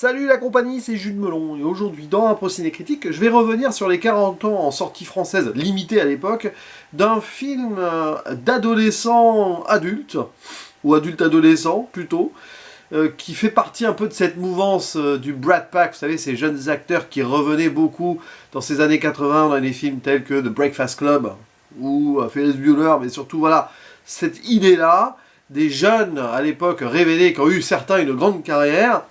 Salut la compagnie, c'est Jules Melon, et aujourd'hui dans un procédé critique, je vais revenir sur les 40 ans en sortie française, limitée à l'époque, d'un film d'adolescent adulte, ou adulte-adolescent plutôt, qui fait partie un peu de cette mouvance du Brat Pack, vous savez, ces jeunes acteurs qui revenaient beaucoup dans ces années 80 dans des films tels que The Breakfast Club, ou Ferris Bueller, mais surtout voilà, cette idée-là, des jeunes à l'époque révélés qui ont eu certains une grande carrière.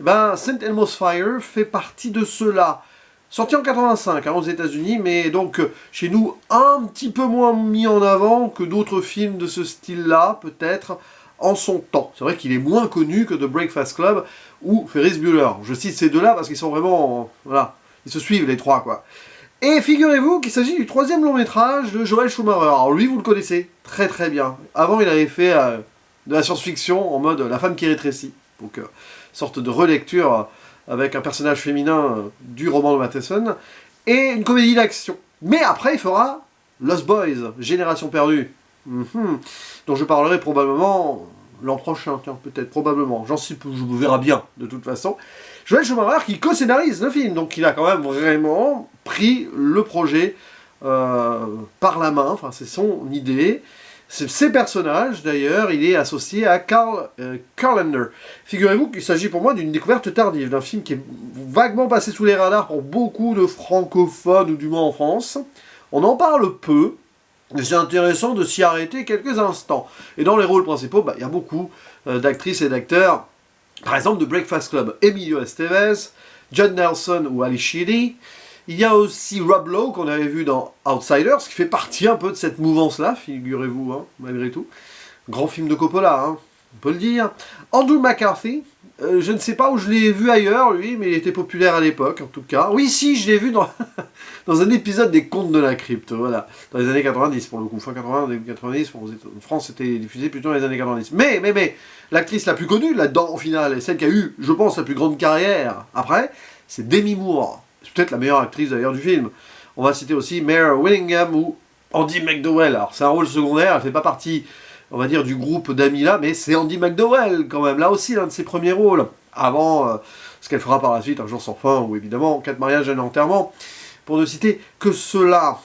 Ben, St. Elmo's Fire fait partie de ceux-là. Sorti en 85 aux États-Unis, mais donc chez nous un petit peu moins mis en avant que d'autres films de ce style-là, peut-être, en son temps. C'est vrai qu'il est moins connu que The Breakfast Club ou Ferris Bueller. Je cite ces deux-là parce qu'ils sont vraiment... Voilà, ils se suivent les trois, quoi. Et figurez-vous qu'il s'agit du troisième long-métrage de Joel Schumacher. Alors lui, vous le connaissez très très bien. Avant, il avait fait de la science-fiction en mode La femme qui rétrécit. Donc, sorte de relecture avec un personnage féminin du roman de Matheson, et une comédie d'action. Mais après, il fera Lost Boys, Génération perdue, dont je parlerai probablement l'an prochain, tiens, peut-être, probablement. Je vous verrai bien, de toute façon. Joel Schumacher qui co-scénarise le film, donc il a quand même vraiment pris le projet par la main, enfin c'est son idée. Ces personnages, d'ailleurs, il est associé à Carl Carlander. Figurez-vous qu'il s'agit pour moi d'une découverte tardive, d'un film qui est vaguement passé sous les radars pour beaucoup de francophones, ou du moins en France. On en parle peu, mais c'est intéressant de s'y arrêter quelques instants. Et dans les rôles principaux, il y a beaucoup d'actrices et d'acteurs. Par exemple, de Breakfast Club, Emilio Estevez, John Nelson ou Ali Sheedy. Il y a aussi Rob Lowe, qu'on avait vu dans Outsiders, qui fait partie un peu de cette mouvance-là, figurez-vous, hein, malgré tout. Grand film de Coppola, hein, on peut le dire. Andrew McCarthy, je ne sais pas où je l'ai vu ailleurs, lui, mais il était populaire à l'époque, en tout cas. Oui, si, je l'ai vu dans, dans un épisode des Contes de la Crypte, voilà, dans les années 90, pour le coup, fin 80, début 90, en France, c'était diffusé plutôt dans les années 90. Mais, l'actrice la plus connue, là-dedans, au final, et celle qui a eu, je pense, la plus grande carrière après, c'est Demi Moore. C'est peut-être la meilleure actrice d'ailleurs du film. On va citer aussi Mare Winningham ou Andy McDowell. Alors c'est un rôle secondaire, elle fait pas partie, on va dire, du groupe d'amis là, mais c'est Andy McDowell quand même. Là aussi, l'un de ses premiers rôles. Avant ce qu'elle fera par la suite, Un jour sans fin, ou évidemment, 4 mariages et un enterrement. Pour ne citer que cela.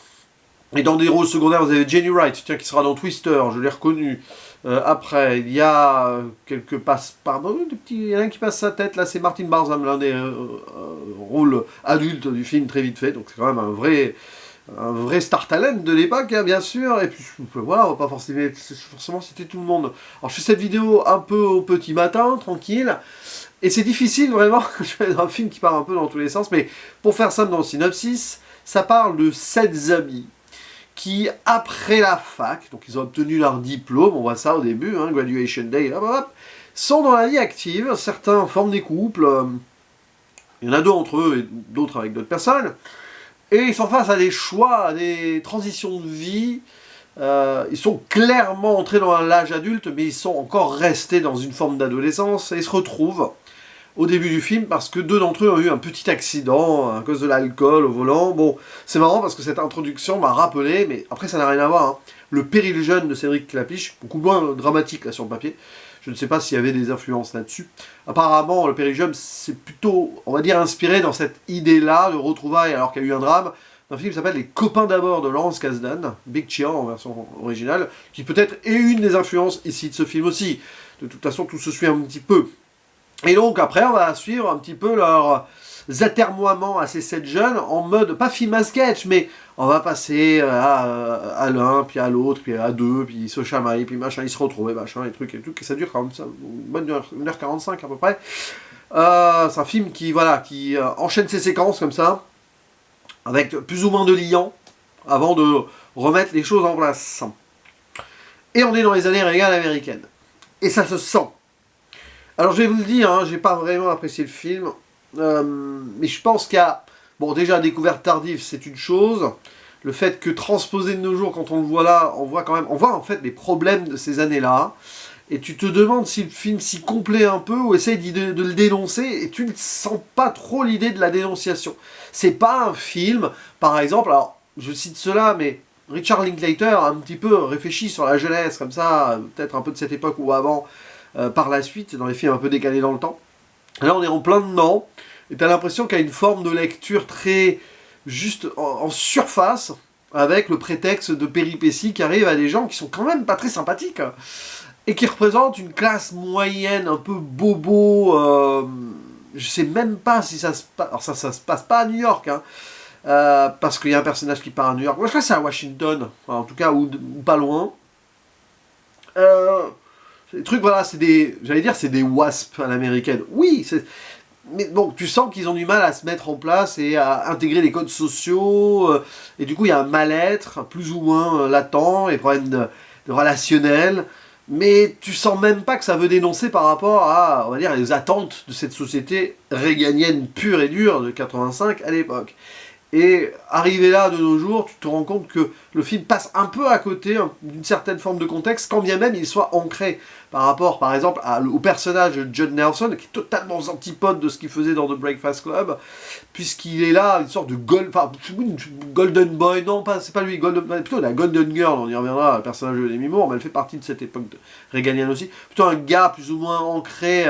Et dans des rôles secondaires, vous avez Jenny Wright, tiens, qui sera dans Twister, je l'ai reconnu. Après, il y a quelques il y en a un qui passe sa tête, là c'est Martin Barzam, l'un des rôles adultes du film, très vite fait, donc c'est quand même un vrai star talent de l'époque, hein, bien sûr, et puis voilà, on va pas forcément citer tout le monde. Alors je fais cette vidéo un peu au petit matin, tranquille, et c'est difficile vraiment, je fais un film qui part un peu dans tous les sens, mais pour faire simple dans le synopsis, ça parle de 7 amis, qui, après la fac, donc ils ont obtenu leur diplôme, on voit ça au début, hein, graduation day, sont dans la vie active, certains forment des couples, il y en a deux entre eux et d'autres avec d'autres personnes, et ils sont face à des choix, à des transitions de vie, ils sont clairement entrés dans l'âge adulte, mais ils sont encore restés dans une forme d'adolescence, et ils se retrouvent au début du film, parce que 2 d'entre eux ont eu un petit accident à cause de l'alcool au volant. Bon, c'est marrant parce que cette introduction m'a rappelé, mais après ça n'a rien à voir, hein, le Péril jeune de Cédric Clapiche, beaucoup moins dramatique là sur le papier. Je ne sais pas s'il y avait des influences là-dessus. Apparemment, le Péril jeune, c'est plutôt, on va dire, inspiré dans cette idée-là de retrouvailles alors qu'il y a eu un drame, d'un film qui s'appelle Les copains d'abord de Lawrence Kasdan, Big Chia en version originale, qui peut-être est une des influences ici de ce film aussi. De toute façon, tout se suit un petit peu. Et donc après, on va suivre un petit peu leurs atermoiements à ces 7 jeunes en mode, pas film à sketch, mais on va passer à l'un, puis à l'autre, puis à deux, puis ils se chamaillent, puis machin, ils se retrouvent, et machin, et trucs, et tout, et ça dure quand même une bonne 1h45 à peu près. C'est un film qui, voilà, qui enchaîne ses séquences comme ça, avec plus ou moins de liant, avant de remettre les choses en place. Et on est dans les années régales américaines. Et ça se sent. Alors je vais vous le dire, hein, j'ai pas vraiment apprécié le film, mais je pense qu'il y a, bon déjà découverte tardive c'est une chose, le fait que transposé de nos jours quand on le voit là, on voit en fait les problèmes de ces années-là, et tu te demandes si le film s'y complaît un peu ou essaye de le dénoncer, et tu ne sens pas trop l'idée de la dénonciation. C'est pas un film, par exemple, alors je cite cela, mais Richard Linklater a un petit peu réfléchi sur la jeunesse, comme ça, peut-être un peu de cette époque ou avant, par la suite, dans les films un peu décalés dans le temps. Là, on est en plein dedans, et t'as l'impression qu'il y a une forme de lecture très juste en surface, avec le prétexte de péripéties qui arrivent à des gens qui sont quand même pas très sympathiques, et qui représentent une classe moyenne, un peu bobo. Je sais même pas si ça se passe. Alors ça se passe pas à New York, hein, parce qu'il y a un personnage qui part à New York. Moi, je crois que c'est à Washington, enfin, en tout cas, ou pas loin. Les trucs, voilà, c'est des. J'allais dire, c'est des wasps à l'américaine. Oui, mais bon, tu sens qu'ils ont du mal à se mettre en place et à intégrer les codes sociaux. Et du coup, il y a un mal-être, plus ou moins latent, et problèmes de relationnel. Mais tu sens même pas que ça veut dénoncer par rapport à, on va dire, les attentes de cette société réganienne pure et dure de 85 à l'époque. Et arrivé là de nos jours, tu te rends compte que le film passe un peu à côté d'une certaine forme de contexte, quand bien même il soit ancré par rapport, par exemple, au personnage de Judd Nelson, qui est totalement aux antipodes de ce qu'il faisait dans The Breakfast Club, puisqu'il est là, une sorte de golden boy, non, c'est pas lui, plutôt la golden girl, on y reviendra, le personnage de Demi Moore, mais elle fait partie de cette époque réganienne aussi, plutôt un gars plus ou moins ancré,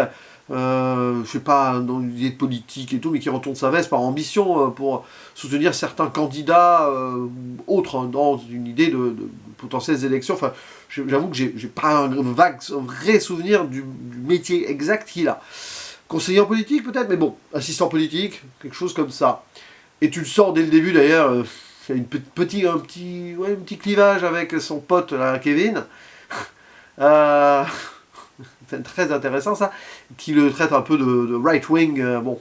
je sais pas, dans une idée politique et tout, mais qui retourne sa veste par ambition pour soutenir certains candidats autres dans une idée de potentielles élections. Enfin, j'avoue que j'ai pas un vrai souvenir du métier exact qu'il a. Conseiller en politique peut-être, mais bon, assistant politique, quelque chose comme ça. Et tu le sors dès le début d'ailleurs, il y a un petit clivage avec son pote là, Kevin. C'est très intéressant ça, qui le traite un peu de right-wing, bon,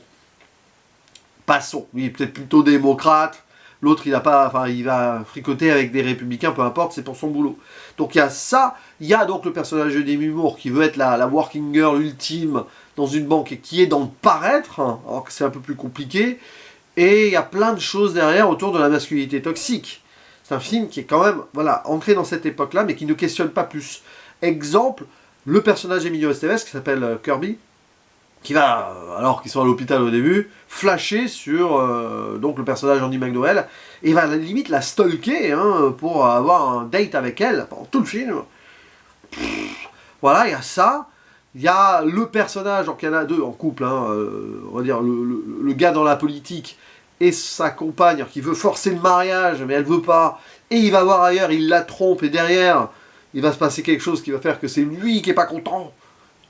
passons, lui il est peut-être plutôt démocrate, l'autre il va fricoter avec des républicains, peu importe, c'est pour son boulot. Donc il y a ça, il y a donc le personnage de Demi Moore qui veut être la working girl ultime dans une banque et qui est dans le paraître, alors que c'est un peu plus compliqué, et il y a plein de choses derrière autour de la masculinité toxique. C'est un film qui est quand même, voilà, ancré dans cette époque-là, mais qui ne questionne pas plus. Exemple, le personnage d'Emilio Estevez, qui s'appelle Kirby, qui va, alors qu'ils sont à l'hôpital au début, flasher sur donc le personnage Andy McDowell, et va limite la stalker pour avoir un date avec elle pendant tout le film. Voilà, il y a ça. Il y a le personnage, donc il y en a deux en couple, on va dire le gars dans la politique et sa compagne qui veut forcer le mariage, mais elle veut pas, et il va voir ailleurs, il la trompe, et derrière, il va se passer quelque chose qui va faire que c'est lui qui est pas content,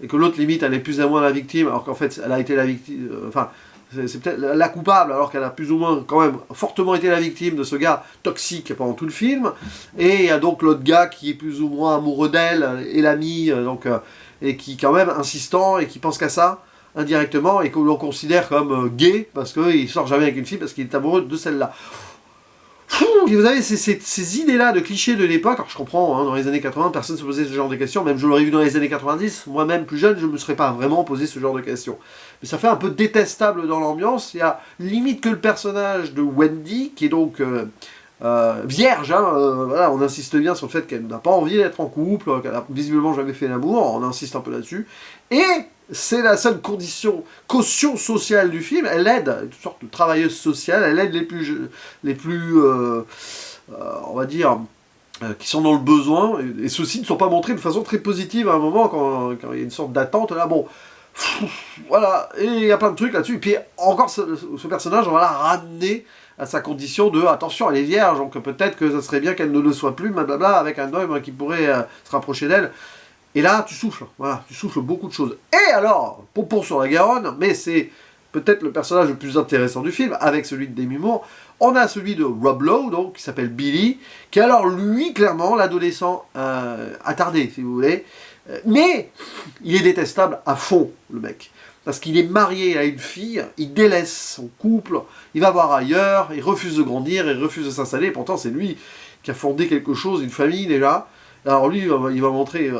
et que l'autre limite elle est plus ou moins la victime, alors qu'en fait elle a été la victime, enfin c'est peut-être la coupable, alors qu'elle a plus ou moins quand même fortement été la victime de ce gars toxique pendant tout le film. Et il y a donc l'autre gars qui est plus ou moins amoureux d'elle, et l'ami, et qui est quand même insistant et qui pense qu'à ça indirectement, et que l'on considère comme gay parce qu'il sort jamais avec une fille parce qu'il est amoureux de celle-là. Et vous avez ces idées-là de clichés de l'époque. Alors je comprends, dans les années 80, personne ne se posait ce genre de questions. Même je l'aurais vu dans les années 90, moi-même plus jeune, je ne me serais pas vraiment posé ce genre de questions. Mais ça fait un peu détestable dans l'ambiance. Il y a limite que le personnage de Wendy, qui est donc vierge, voilà, on insiste bien sur le fait qu'elle n'a pas envie d'être en couple, qu'elle a visiblement jamais fait l'amour, on insiste un peu là-dessus. Et c'est la seule caution sociale du film. Elle aide, une sorte de travailleuse sociale, elle aide les plus on va dire, qui sont dans le besoin, et ceux-ci ne sont pas montrés de façon très positive à un moment, quand il y a une sorte d'attente, là, bon, voilà, et il y a plein de trucs là-dessus, et puis encore ce personnage, on va la ramener à sa condition de, attention, elle est vierge, donc peut-être que ça serait bien qu'elle ne le soit plus, blablabla, avec un homme qui pourrait se rapprocher d'elle. Et là, tu souffles, voilà, tu souffles beaucoup de choses. Et alors, Pompon sur la Garonne, mais c'est peut-être le personnage le plus intéressant du film, avec celui de Demi Moore, on a celui de Rob Lowe, donc, qui s'appelle Billy, qui est alors, lui, clairement, l'adolescent attardé, si vous voulez, mais il est détestable à fond, le mec. Parce qu'il est marié à une fille, il délaisse son couple, il va voir ailleurs, il refuse de grandir, il refuse de s'installer, pourtant c'est lui qui a fondé quelque chose, une famille déjà. Alors lui, il va montrer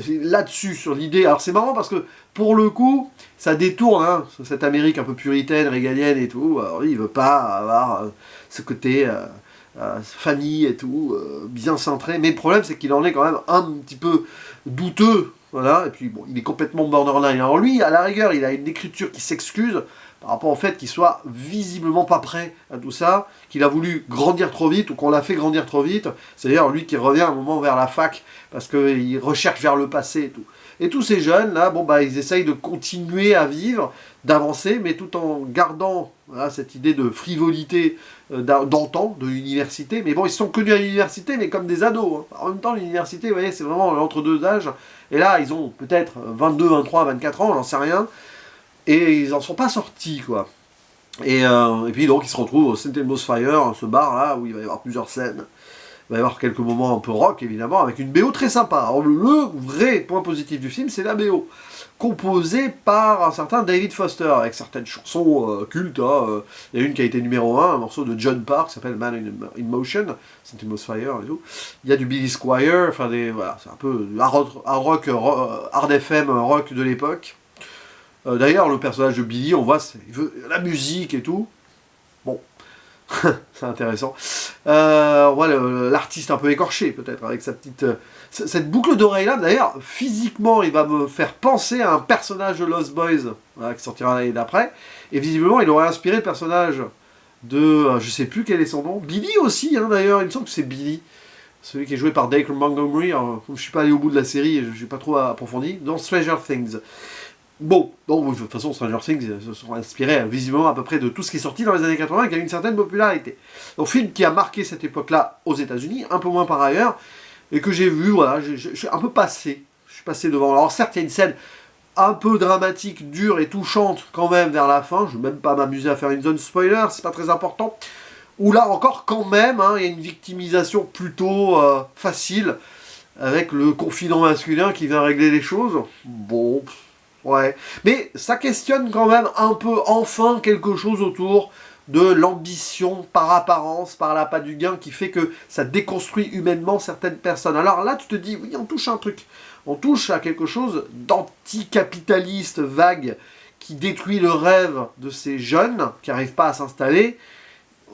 là-dessus, sur l'idée. Alors c'est marrant parce que, pour le coup, ça détourne, cette Amérique un peu puritaine, régalienne et tout. Alors lui, il veut pas avoir ce côté famille et tout, bien centré. Mais le problème, c'est qu'il en est quand même un petit peu douteux. Voilà, et puis bon, il est complètement borderline. Alors lui, à la rigueur, il a une écriture qui s'excuse par rapport au fait qu'il soit visiblement pas prêt à tout ça, qu'il a voulu grandir trop vite, ou qu'on l'a fait grandir trop vite. C'est d'ailleurs lui qui revient à un moment vers la fac, parce qu'il recherche vers le passé et tout. Et tous ces jeunes, là, bon, bah, ils essayent de continuer à vivre, d'avancer, mais tout en gardant voilà, cette idée de frivolité d'antan, de l'université. Mais bon, ils se sont connus à l'université, mais comme des ados. Hein. En même temps, l'université, vous voyez, c'est vraiment l'entre-deux âges. Et là, ils ont peut-être 22, 23, 24 ans, j'en sais rien. Et ils n'en sont pas sortis, quoi. Et puis, donc, ils se retrouvent au St. Elmo's Fire, ce bar-là, où il va y avoir plusieurs scènes. Il va y avoir quelques moments un peu rock, évidemment, avec une BO très sympa. Alors, le vrai point positif du film, c'est la BO, composée par un certain David Foster, avec certaines chansons cultes. Hein. Il y a une qui a été numéro 1, un morceau de John Park, qui s'appelle Man in Motion, St. Elmo's Fire et tout. Il y a du Billy Squier, enfin, voilà, c'est un peu hard FM rock de l'époque. D'ailleurs, le personnage de Billy, on voit, il veut la musique et tout. Bon, c'est intéressant. On voit l'artiste un peu écorché, peut-être, avec sa petite... cette boucle d'oreille-là, d'ailleurs, physiquement, il va me faire penser à un personnage de Lost Boys, voilà, qui sortira l'année d'après. Et visiblement, il aurait inspiré le personnage de... je sais plus quel est son nom. Billy aussi, hein, d'ailleurs, il me semble que c'est Billy. Celui qui est joué par Dacre Montgomery. Alors, je ne suis pas allé au bout de la série, je n'ai pas trop approfondi. Dans Stranger Things. Bon, de toute façon, Stranger Things se sont inspirés visiblement à peu près de tout ce qui est sorti dans les années 80 et qui a une certaine popularité. Donc, film qui a marqué cette époque-là aux États-Unis, un peu moins par ailleurs, et que j'ai vu, voilà, je suis un peu passé. Je suis passé devant. Alors, certes, il y a une scène un peu dramatique, dure et touchante quand même vers la fin. Je ne vais même pas m'amuser à faire une zone spoiler, c'est pas très important. Où là encore, quand même, hein, il y a une victimisation plutôt facile, avec le confident masculin qui vient régler les choses. Bon. Ouais, mais ça questionne quand même un peu, enfin, quelque chose autour de l'ambition par apparence, par l'appât du gain, qui fait que ça déconstruit humainement certaines personnes. Alors là, tu te dis, oui, on touche à un truc. On touche à quelque chose d'anticapitaliste vague, qui détruit le rêve de ces jeunes qui n'arrivent pas à s'installer.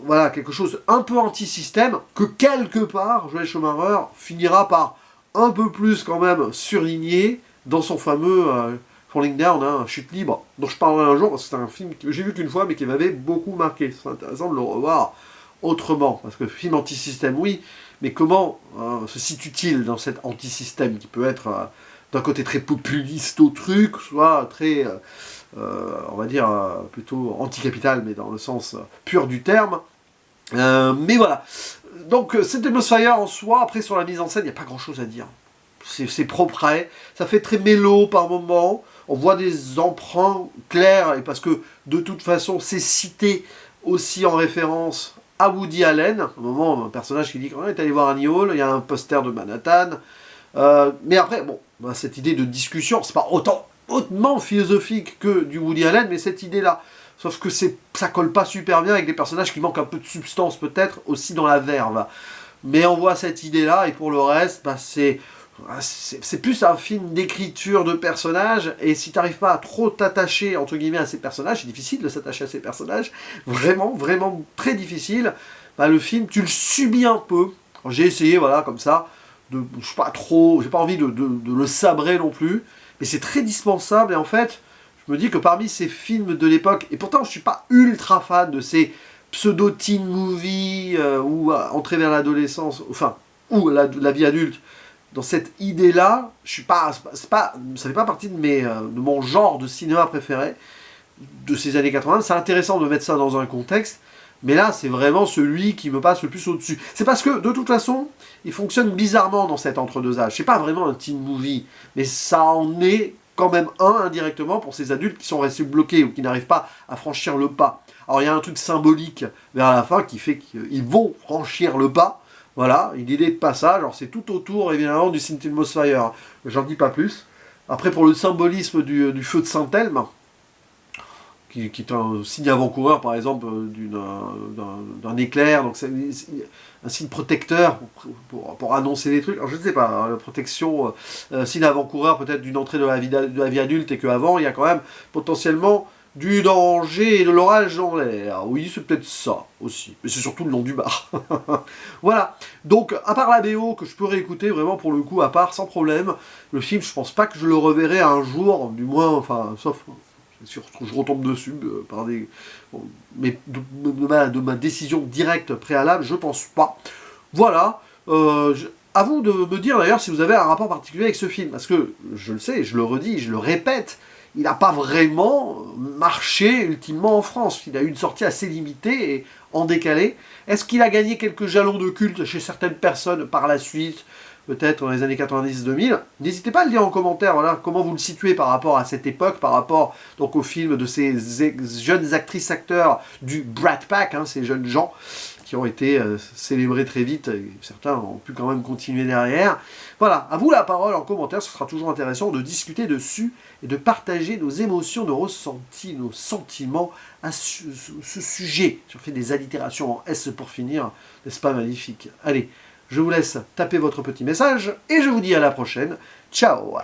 Voilà, quelque chose un peu anti-système, que quelque part, Joel Schumacher finira par un peu plus quand même surligner dans son fameux... Falling Down, hein, Chute libre, dont je parlerai un jour, parce que c'est un film que j'ai vu qu'une fois, mais qui m'avait beaucoup marqué. C'est intéressant de le revoir autrement, parce que film anti-système, oui, mais comment se situe-t-il dans cet anti-système, qui peut être d'un côté très populiste au truc, soit très, on va dire, plutôt anti-capital, mais dans le sens pur du terme. Mais voilà. Donc, St. Elmo's Fire en soi, après sur la mise en scène, il n'y a pas grand-chose à dire. C'est propre, ça fait très mélo par moments. On voit des emprunts clairs, et parce que de toute façon, c'est cité aussi en référence à Woody Allen. À un moment, un personnage qui dit qu'on est allé voir Annie Hall, il y a un poster de Manhattan. Mais après, bon, bah, cette idée de discussion, c'est pas autant hautement philosophique que du Woody Allen, mais cette idée-là. Sauf que ça colle pas super bien avec des personnages qui manquent un peu de substance, peut-être, aussi dans la verve. Mais on voit cette idée-là, et pour le reste, bah, c'est plus un film d'écriture de personnages, et si tu n'arrives pas à trop t'attacher, entre guillemets, à ces personnages, c'est difficile de s'attacher à ces personnages, vraiment, vraiment très difficile, bah, le film, tu le subis un peu. J'ai essayé, voilà, comme ça, je suis pas trop, j'ai pas envie de le sabrer non plus, mais c'est très dispensable, et en fait, je me dis que parmi ces films de l'époque, et pourtant je suis pas ultra fan de ces pseudo-teen movies, ou entrer vers l'adolescence, enfin, ou la vie adulte, dans cette idée-là, ça fait pas partie de mon genre de cinéma préféré de ces années 80. C'est intéressant de mettre ça dans un contexte, mais là, c'est vraiment celui qui me passe le plus au-dessus. C'est parce que, de toute façon, il fonctionne bizarrement dans cet entre-deux âges. C'est pas vraiment un teen movie, mais ça en est quand même un indirectement pour ces adultes qui sont restés bloqués ou qui n'arrivent pas à franchir le pas. Alors, il y a un truc symbolique vers la fin qui fait qu'ils vont franchir le pas. Voilà, une idée de passage, alors c'est tout autour évidemment du St. Elmo's Fire, j'en dis pas plus. Après pour le symbolisme du feu de Saint-Elme, qui est un signe avant-coureur par exemple d'un éclair, donc c'est un signe protecteur pour annoncer les trucs. Alors je ne sais pas, la protection, signe avant-coureur peut-être d'une entrée de la vie adulte, et qu'avant il y a quand même potentiellement du danger et de l'orage dans l'air. Oui, c'est peut-être ça aussi. Mais c'est surtout le nom du bar. Voilà. Donc, à part la BO, que je peux réécouter vraiment pour le coup, à part, sans problème, le film, je pense pas que je le reverrai un jour, du moins, enfin, sauf si je retombe dessus par des... Bon, mais de ma décision directe préalable, je pense pas. Voilà. À vous de me dire d'ailleurs si vous avez un rapport particulier avec ce film, parce que je le sais, je le redis, je le répète, il n'a pas vraiment marché ultimement en France. Il a eu une sortie assez limitée et en décalé. Est-ce qu'il a gagné quelques jalons de culte chez certaines personnes par la suite, peut-être dans les années 90-2000? N'hésitez pas à le dire en commentaire, voilà, comment vous le situez par rapport à cette époque, par rapport donc au film de ces jeunes actrices-acteurs du Brat Pack, ces jeunes gens qui ont été célébrés très vite, et certains ont pu quand même continuer derrière. Voilà, à vous la parole en commentaire, ce sera toujours intéressant de discuter dessus et de partager nos émotions, nos ressentis, nos sentiments à ce sujet. Je fais des allitérations en S pour finir, n'est-ce pas magnifique? Allez, je vous laisse taper votre petit message et je vous dis à la prochaine. Ciao!